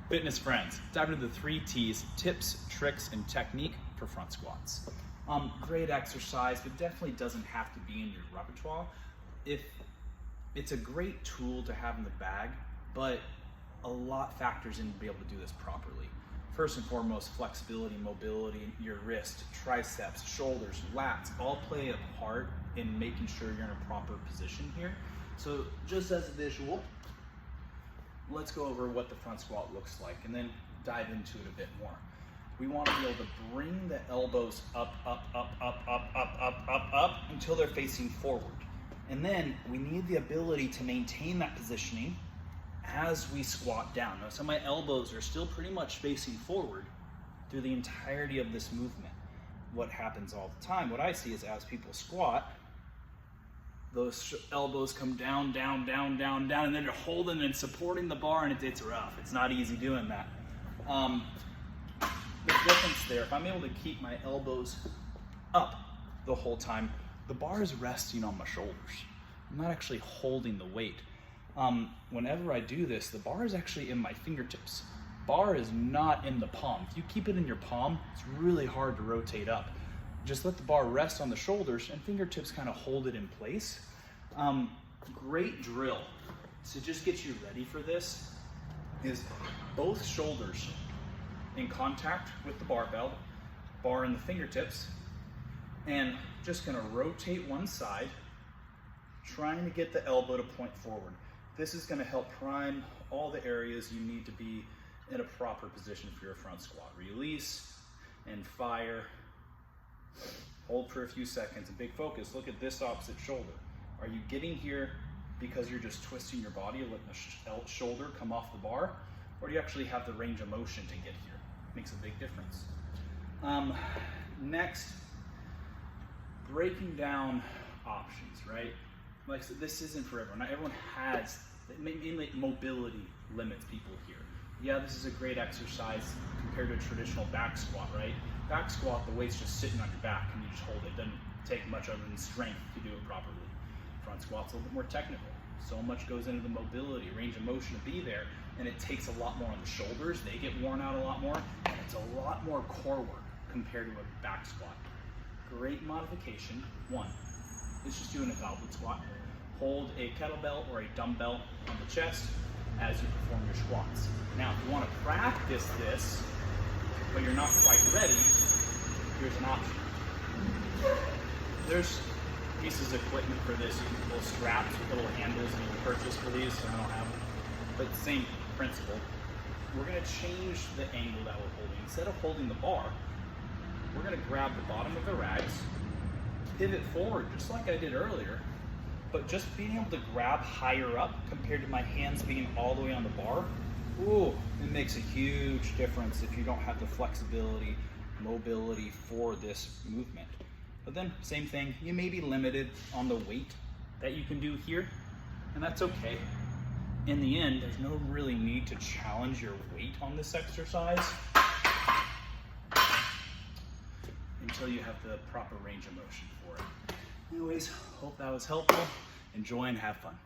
Fitness friends, dive into the 3 T's, tips, tricks, and technique for front squats. Great exercise, but definitely doesn't have to be in your repertoire. It's a great tool to have in the bag, but a lot factors in to be able to do this properly. First and foremost, flexibility, mobility, your wrist, triceps, shoulders, lats, all play a part in making sure you're in a proper position here. So just as a visual, let's go over what the front squat looks like and then dive into it a bit more. We want to be able to bring the elbows up until they're facing forward. And then we need the ability to maintain that positioning as we squat down. Now, so my elbows are still pretty much facing forward through the entirety of this movement. What happens all the time, what I see is as people squat, those elbows come down, down, down, down, down, and then they're holding and supporting the bar, and it's rough. It's not easy doing that. The difference there, if I'm able to keep my elbows up the whole time, the bar is resting on my shoulders. I'm not actually holding the weight. Whenever I do this, the bar is actually in my fingertips. Bar is not in the palm. If you keep it in your palm, it's really hard to rotate up. Just let the bar rest on the shoulders and fingertips kind of hold it in place. Great drill to just get you ready for this is both shoulders in contact with the barbell, bar in the fingertips, and just gonna rotate one side, trying to get the elbow to point forward. This is gonna help prime all the areas you need to be in a proper position for your front squat. Release and fire. Hold for a few seconds, a big focus. Look at this opposite shoulder. Are you getting here because you're just twisting your body and letting the shoulder come off the bar? Or do you actually have the range of motion to get here? Makes a big difference. Next, breaking down options, right? Like, so this isn't for everyone. Not everyone has, mainly mobility limits people here. Yeah, this is a great exercise compared to a traditional back squat, right? Back squat, the weight's just sitting on your back and you just hold it. It doesn't take much other than strength to do it properly. Front squat's a little bit more technical. So much goes into the mobility, range of motion to be there, and it takes a lot more on the shoulders. They get worn out a lot more, and it's a lot more core work compared to a back squat. Great modification. One is just doing a goblet squat. Hold a kettlebell or a dumbbell on the chest as you perform your squats. Now, if you want to practice this, but you're not quite ready, here's an option. There's pieces of equipment for this. You can pull straps with little handles and you can purchase for these, so I don't have them. But same principle. We're gonna change the angle that we're holding. Instead of holding the bar, we're gonna grab the bottom of the rags, pivot forward just like I did earlier, but just being able to grab higher up compared to my hands being all the way on the bar, ooh, it makes a huge difference if you don't have the flexibility, mobility for this movement. But then, same thing, you may be limited on the weight that you can do here, and that's okay. In the end, there's no really need to challenge your weight on this exercise until you have the proper range of motion for it. Anyways, hope that was helpful. Enjoy and have fun.